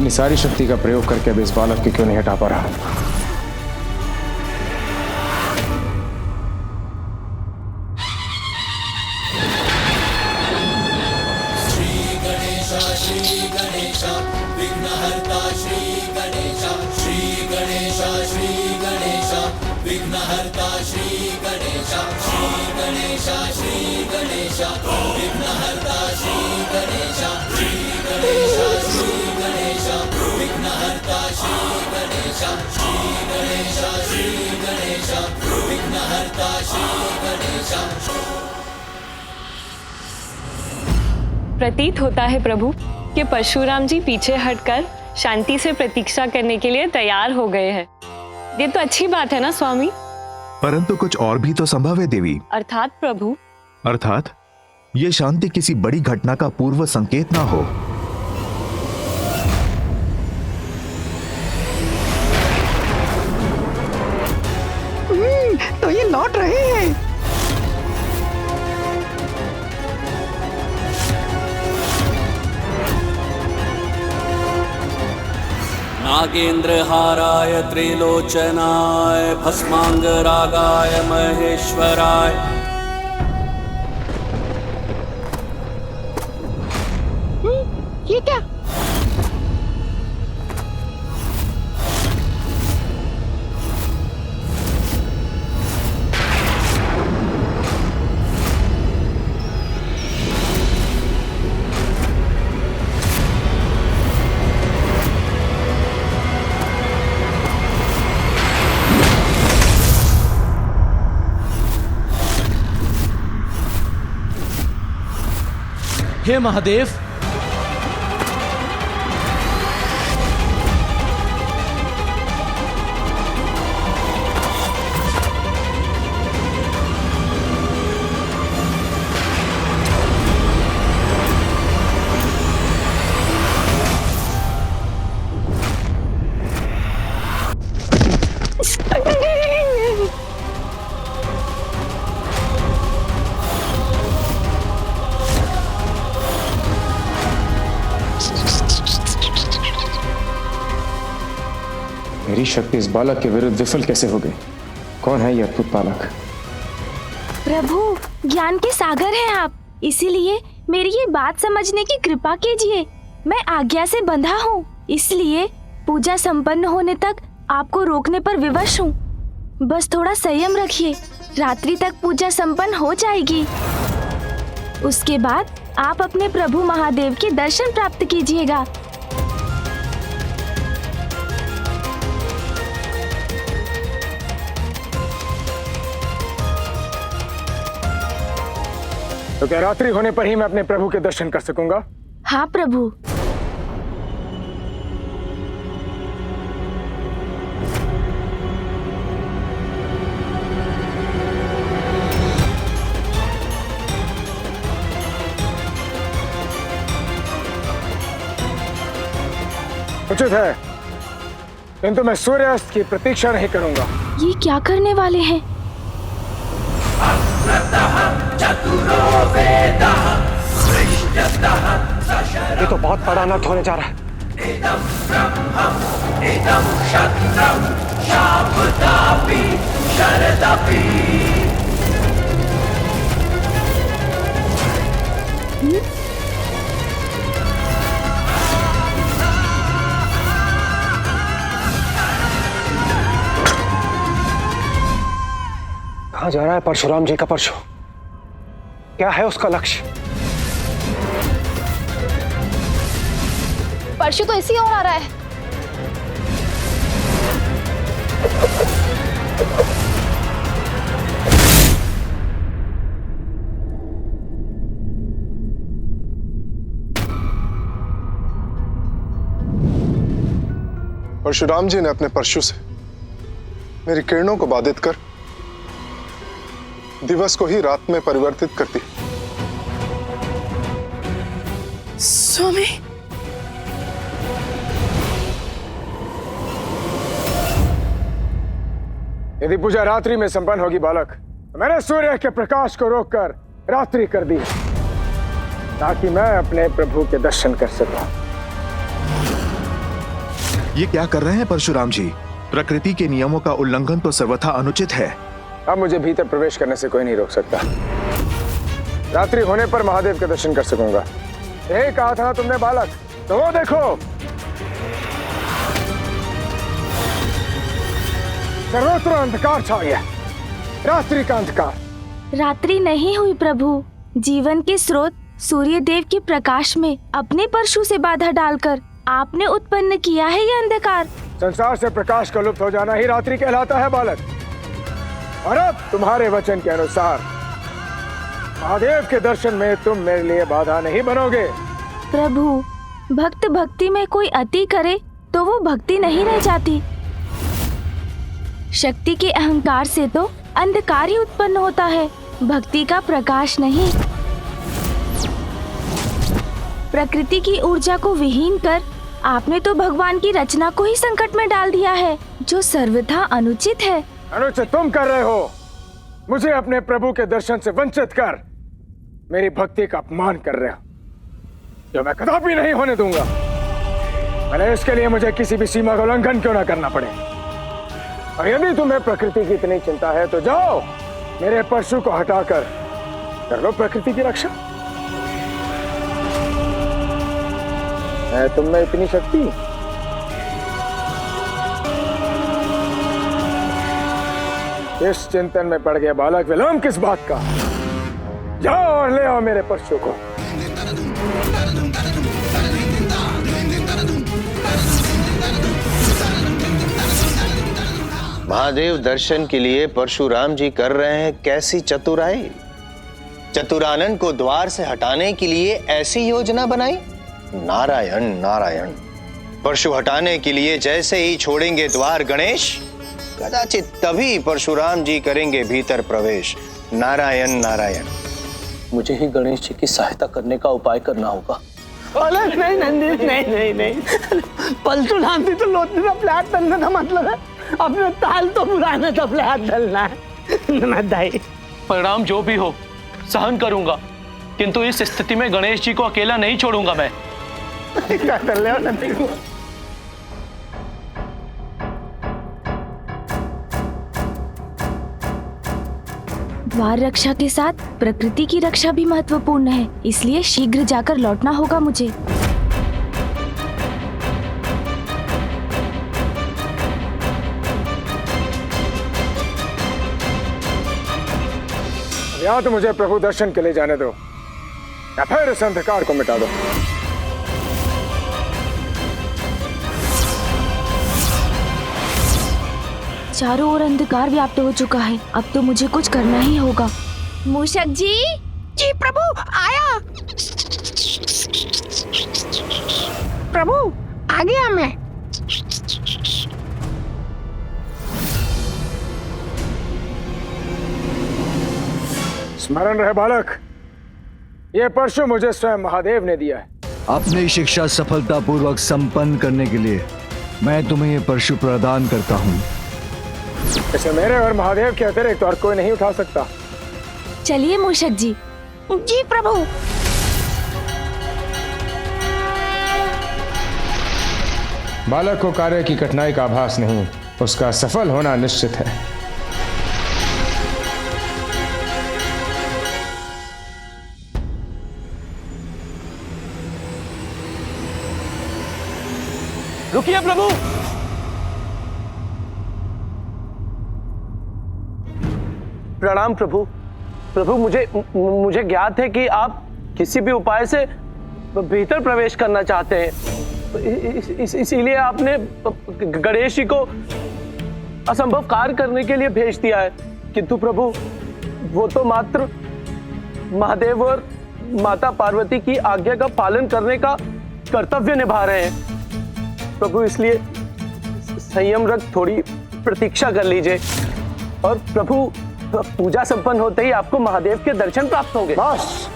अपनी सारी शक्ति का प्रयोग करके अब इस बालक को क्यों नहीं हटा पा रहा? विघ्नहर्ता श्री गणेश, श्री गणेश, श्री गणेश, विघ्नहर्ता श्री गणेश, श्री गणेश, श्री गणेश, विघ्नहर्ता श्री गणेश, श्री गणेश, श्री गणेश, विघ्नहर्ता श्री गणेश, श्री गणेश, श्री गणेश, विघ्नहर्ता श्री गणेश। प्रतीत होता है प्रभु कि परशुराम जी पीछे हटकर शांति से प्रतीक्षा करने के लिए तैयार हो गए हैं। ये तो अच्छी बात है ना स्वामी? परंतु कुछ और भी तो संभव है देवी। अर्थात प्रभु? अर्थात ये शांति किसी बड़ी घटना का पूर्व संकेत ना हो। तो ये लौट रहे हैं। नागेन्द्रहाराय त्रिलोचनाय भस्मांगरागाय महेश्वराय। ये क्या? हे महादेव, मेरी शक्ति इस बालक के विरुद्ध विफल कैसे हो गई? कौन है ये अद्भुत बालक? प्रभु, ज्ञान के सागर हैं आप, इसीलिए मेरी ये बात समझने की कृपा कीजिए। मैं आज्ञा से बंधा हूँ, इसलिए पूजा संपन्न होने तक आपको रोकने पर विवश हूँ। बस थोड़ा संयम रखिए, रात्रि तक पूजा संपन्न हो जाएगी। उसके बाद आप अपने प्रभु महादेव के दर्शन प्राप्त कीजिएगा। तो क्या रात्रि होने पर ही मैं अपने प्रभु के दर्शन कर सकूंगा? हाँ प्रभु। उचित है, किंतु मैं सूर्यास्त की प्रतीक्षा नहीं करूंगा। ये क्या करने वाले हैं? ये तो बहुत बड़ा अनर्थ होने जा रहा है। कहाँ जा रहा है परशुराम जी का परशु? क्या है उसका लक्ष्य? परशु तो इसी ओर आ रहा है। परशुराम जी ने अपने परशु से मेरी किरणों को बाधित कर दिवस को ही रात में परिवर्तित कर दी। स्वामी, यदि पूजा रात्रि में संपन्न होगी बालक, तो मैंने सूर्य के प्रकाश को रोककर रात्रि कर दी ताकि मैं अपने प्रभु के दर्शन कर सकूं। ये क्या कर रहे हैं परशुराम जी? प्रकृति के नियमों का उल्लंघन तो सर्वथा अनुचित है। अब मुझे भीतर प्रवेश करने से कोई नहीं रोक सकता। रात्रि होने पर महादेव के दर्शन कर सकूंगा। यही कहा था ना तुमने बालक, तो वो देखो सर्वत्र अंधकार छा गया, रात्रि का अंधकार। रात्रि नहीं हुई प्रभु, जीवन के स्रोत सूर्य देव के प्रकाश में अपने परशु से बाधा डालकर आपने उत्पन्न किया है ये अंधकार। संसार से प्रकाश का लुप्त हो जाना ही रात्रि कहलाता है बालक। और अब तुम्हारे वचन के अनुसार महादेव के दर्शन में तुम मेरे लिए बाधा नहीं बनोगे। प्रभु, भक्त भक्ति में कोई अति करे तो वो भक्ति नहीं रह जाती। शक्ति के अहंकार से तो अंधकार ही उत्पन्न होता है, भक्ति का प्रकाश नहीं। प्रकृति की ऊर्जा को विहीन कर आपने तो भगवान की रचना को ही संकट में डाल दिया है, जो सर्वथा अनुचित है। अनुचित तुम कर रहे हो। मुझे अपने प्रभु के दर्शन से वंचित कर मेरी भक्ति का अपमान कर रहे हो, जो मैं कदापि नहीं होने दूंगा। भले इसके लिए मुझे किसी भी सीमा का उल्लंघन क्यों ना करना पड़े। और यदि तुम्हें प्रकृति की इतनी चिंता है तो जाओ, मेरे परशु को हटाकर कर लो प्रकृति की रक्षा। है तुम में इतनी शक्ति? इस चिंतन में पड़ गया बालक, विलंब किस बात का? जाओ और ले आओ मेरे परशु को। महादेव दर्शन के लिए परशुराम जी कर रहे हैं कैसी चतुराई। चतुरानन को द्वार से हटाने के लिए ऐसी योजना बनाई। नारायण नारायण। परशु हटाने के लिए जैसे ही छोड़ेंगे द्वार गणेश, कदाचित तभी परशुराम जी करेंगे भीतर प्रवेश। नारायण नारायण। मुझे ही गणेश जी की सहायता करने का उपाय करना होगा। नहीं नंदीश, नहीं परशुराम जी तो लोटने का फ्लैट डलने का मतलब है अपने ताल तो पुराने का फ्लैट डलना है। परिणाम जो भी हो सहन करूंगा, किंतु इस स्थिति में गणेश जी को अकेला नहीं छोड़ूंगा मैं। क्या कर ले नंदी को? द्वार रक्षा के साथ प्रकृति की रक्षा भी महत्वपूर्ण है, इसलिए शीघ्र जाकर लौटना होगा मुझे। या तो मुझे प्रभु दर्शन के लिए जाने दो, या फिर इस अंधकार को मिटा दो। चारों ओर अंधकार व्याप्त हो चुका है, अब तो मुझे कुछ करना ही होगा। मूषक जी। जी प्रभु, आया। प्रभु आ गया मैं। स्मरण रहे बालक, ये परशु मुझे स्वयं महादेव ने दिया है। अपनी शिक्षा सफलतापूर्वक संपन्न करने के लिए मैं तुम्हें ये परशु प्रदान करता हूँ। इसे मेरे और महादेव के अतिरिक्त और कोई नहीं उठा सकता। चलिए मूषक जी। जी प्रभु। बालक को कार्य की कठिनाई का आभास नहीं, उसका सफल होना निश्चित है। रुकिए प्रभु। प्रणाम प्रभु। प्रभु मुझे ज्ञात है कि आप किसी भी उपाय से भीतर प्रवेश करना चाहते हैं, इसीलिए आपने गणेश जी को असंभव कार्य करने के लिए भेज दिया है। किंतु प्रभु, वो तो मात्र महादेव और माता पार्वती की आज्ञा का पालन करने का कर्तव्य निभा रहे हैं। प्रभु, इसलिए संयम रख थोड़ी प्रतीक्षा कर लीजिए, और प्रभु पूजा संपन्न होते ही आपको महादेव के दर्शन प्राप्त होंगे। बस,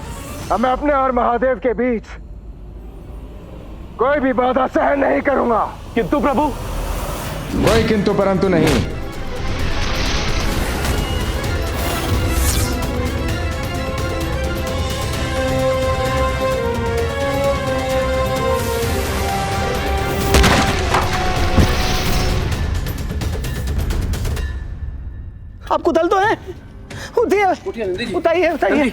अब मैं अपने और महादेव के बीच कोई भी बाधा सहन नहीं करूंगा। किंतु प्रभु। कोई किंतु परंतु नहीं। आप कुतल तो हैं? उठिए, उठाइए उठाइए।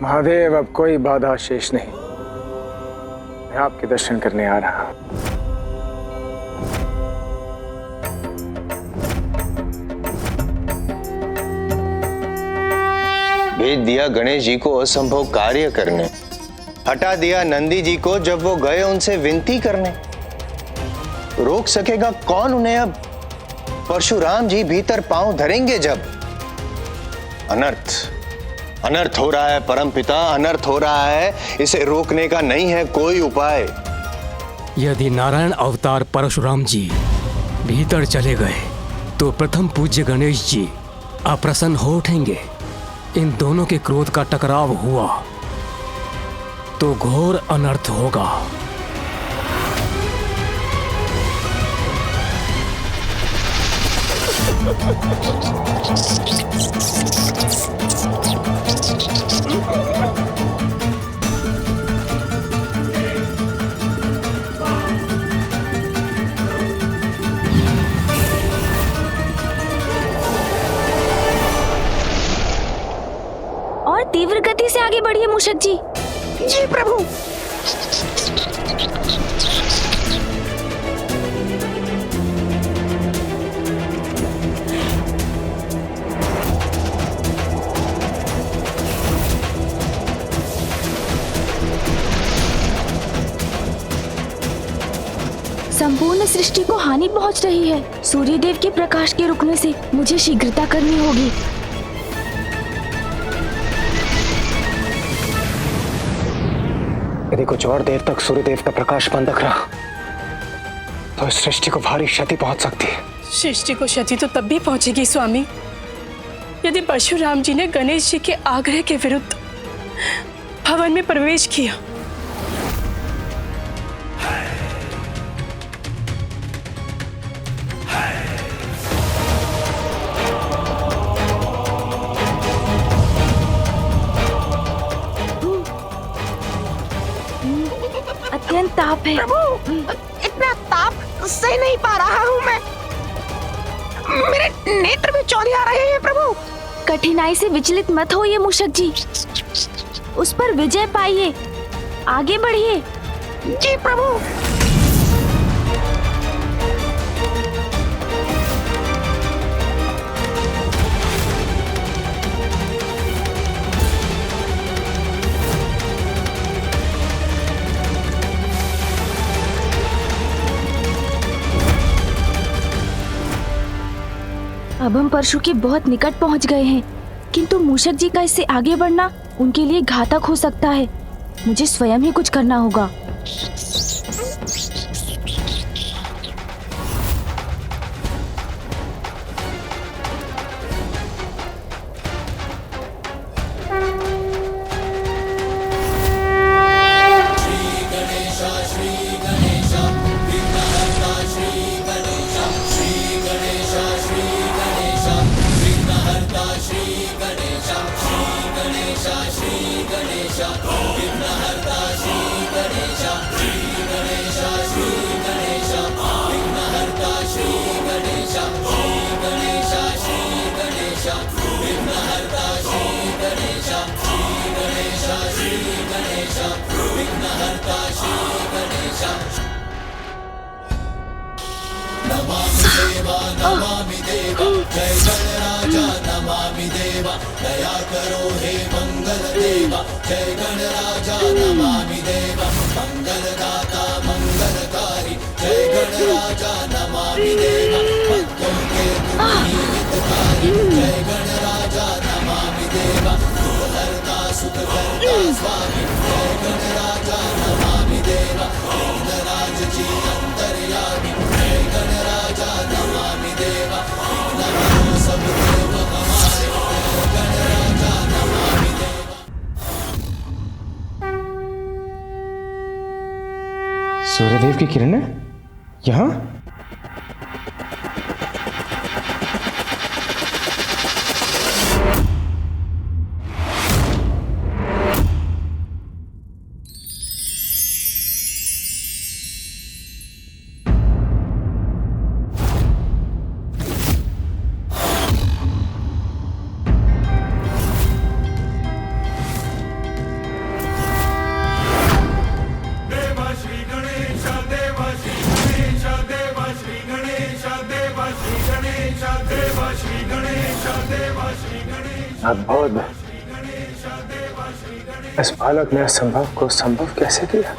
महादेव, अब कोई बाधा शेष नहीं। मैं आपके दर्शन करने आ रहा हूं। भेज दिया गणेश जी को असंभव कार्य करने, हटा दिया नंदी जी को जब वो गए उनसे विनती करने। रोक सकेगा कौन उन्हें अब? परशुराम जी भीतर पांव धरेंगे जब। अनर्थ अनर्थ हो रहा है परमपिता, अनर्थ हो रहा है। इसे रोकने का नहीं है कोई उपाय। यदि नारायण अवतार परशुराम जी भीतर चले गए तो प्रथम पूज्य गणेश जी अप्रसन्न हो उठेंगे। इन दोनों के क्रोध का टकराव हुआ तो घोर अनर्थ होगा। और तीव्र गति से आगे बढ़िए मूषक जी। जी प्रभु। संपूर्ण सृष्टि को हानि पहुंच रही है। सूर्यदेव के प्रकाश के रुकने से मुझे शीघ्रता करनी होगी। यदि कुछ और देर तक सूर्यदेव का प्रकाश बंधक रहा तो इस सृष्टि को भारी क्षति पहुंच सकती है। सृष्टि को क्षति तो तब भी पहुंचेगी स्वामी, यदि परशुराम जी ने गणेश जी के आग्रह के विरुद्ध भवन में प्रवेश किया। अत्यंत ताप है। प्रभु, इतना ताप सह नहीं पा रहा हूँ मैं। मेरे नेत्र में चौंधी आ रहे हैं प्रभु। कठिनाई से विचलित मत होइए मूषक जी, उस पर विजय पाइए। आगे बढ़िए। जी प्रभु। अब हम परशु के बहुत निकट पहुंच गए हैं, किंतु मूषक जी का इससे आगे बढ़ना उनके लिए घातक हो सकता है। मुझे स्वयं ही कुछ करना होगा। नमामि देवा, जय गणराजा नमामि देवा, दया करो हे मंगल देवा, जय गणराजा नमामि देवा, मंगलदाता मंगलकारी, जय गणराजा नमामि देवा, भक्तों के हितकारी, जय गणराजा नमामि देवा, दुःखहर्ता सुखकर्ता स्वामी, जय गणराजा नमामि देवा, विघ्नराज जी अंतर्यामी, जय गणराजा नमामि देवा, विघ्न सब देव हमारे, जय गणराजा नमामि देवा। सूर्यदेव की किरणें यहाँ? अद्भुत। इस बालक ने असंभव को संभव कैसे किया?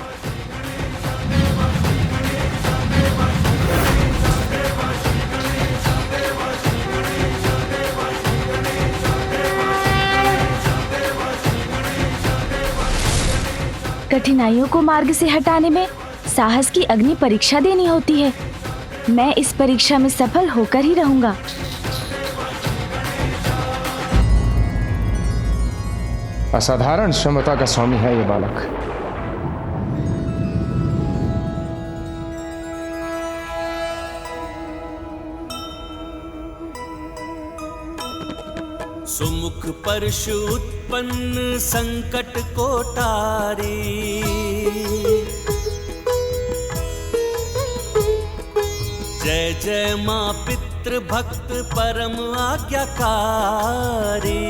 कठिनाइयों को मार्ग से हटाने में साहस की अग्नि परीक्षा देनी होती है। मैं इस परीक्षा में सफल होकर ही रहूंगा। असाधारण क्षमता का स्वामी है ये बालक। सुमुख परशु उत्पन्न संकट को टारी, जय जय माँ पितृ भक्त परम आज्ञाकारी।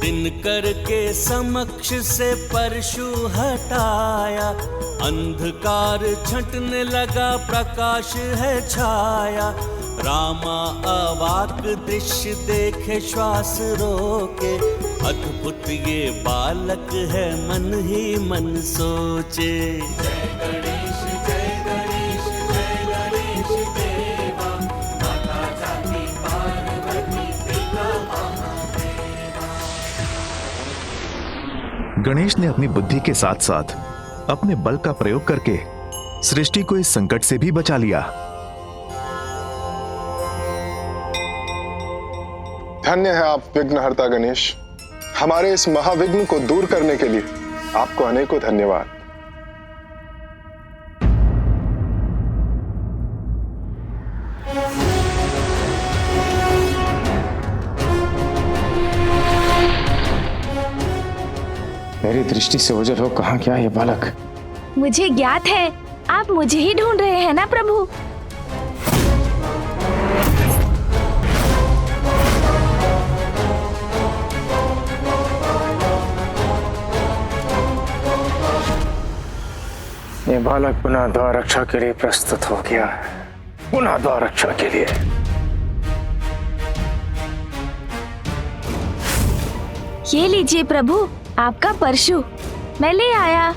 दिनकर के समक्ष से परशु हटाया, अंधकार छंटने लगा प्रकाश है छाया। रामा अवाक दृश्य देखे श्वास रोके, अद्भुत ये बालक है मन ही मन सोचे। जय गणेश जय गणेश जय गणेश देवा, माता जाति पार्वती पिता महादेवा। गणेश ने अपनी बुद्धि के साथ साथ अपने बल का प्रयोग करके सृष्टि को इस संकट से भी बचा लिया। धन्य है आप विघ्नहर्ता गणेश। हमारे इस महाविघ्न को दूर करने के लिए आपको अनेकों धन्यवाद। मेरी दृष्टि से ओझल हो कहाँ गया ये बालक? मुझे ज्ञात है आप मुझे ही ढूंढ रहे हैं ना प्रभु। ये बालक पुनः द्वार रक्षा के लिए प्रस्तुत हो गया है। पुनः द्वार रक्षा के लिए। ये लीजिए प्रभु आपका परशु, मैं ले आया।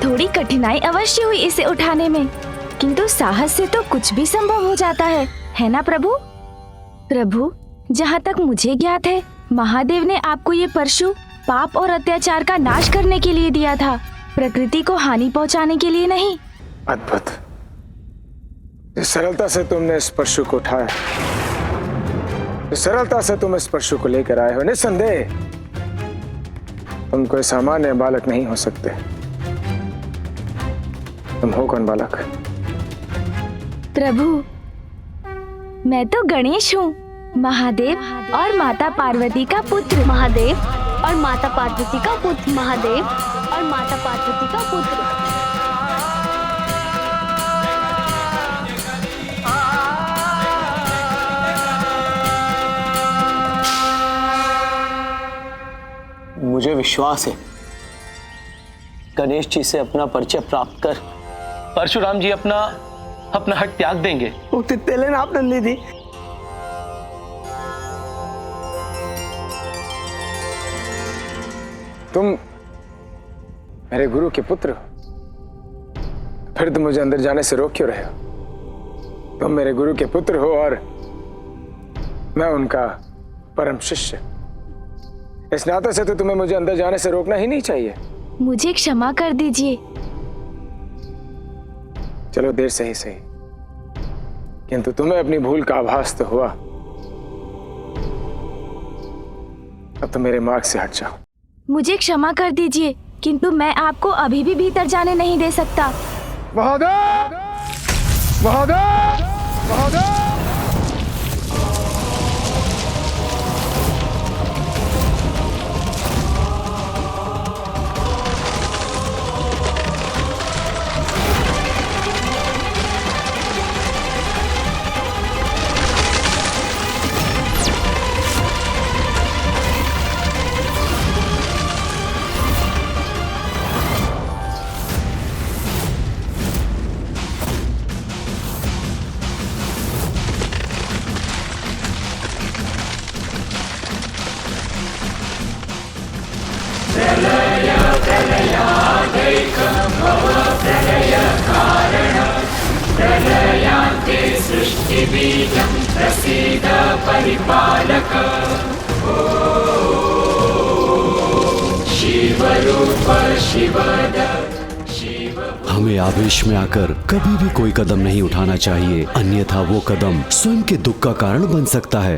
थोड़ी कठिनाई अवश्य हुई इसे उठाने में, किंतु साहस से तो कुछ भी संभव हो जाता है ना प्रभु? प्रभु, जहाँ तक मुझे ज्ञात है महादेव ने आपको ये परशु पाप और अत्याचार का नाश करने के लिए दिया था, प्रकृति को हानि पहुँचाने के लिए नहीं। अद्भुत। जिस सरलता से तुमने इस परशु को उठाया, जिस सरलता से तुम इस परशु को लेकर आए हो, निस्संदेह तुम कोई सामान्य बालक नहीं हो सकते। तुम हो कौन बालक? प्रभु, मैं तो गणेश हूँ, महादेव और माता पार्वती का पुत्र। महादेव और माता पार्वती का पुत्र। महादेव और माता पार्वती का पुत्र। मुझे विश्वास है गणेश जी से अपना परिचय प्राप्त कर परशुराम जी अपना हट त्याग देंगे। तेले ना आप नंदी थी। तुम मेरे गुरु के पुत्र हो, फिर तुम मुझे अंदर जाने से रोक क्यों रहे हो? तुम मेरे गुरु के पुत्र हो और मैं उनका परम शिष्य। इस नाते से तो तुम्हें मुझे अंदर जाने से रोकना ही नहीं चाहिए। मुझे क्षमा कर दीजिए। चलो देर से ही सही, किंतु तुम्हें अपनी भूल का आभास तो हुआ। अब तो मेरे मार्ग से हट जाओ। मुझे क्षमा कर दीजिए, किंतु मैं आपको अभी भी भीतर जाने नहीं दे सकता। महादेव! महादेव! महादेव! हमें आवेश में आकर कभी भी कोई कदम नहीं उठाना चाहिए, अन्यथा वो कदम स्वयं के दुख का कारण बन सकता है।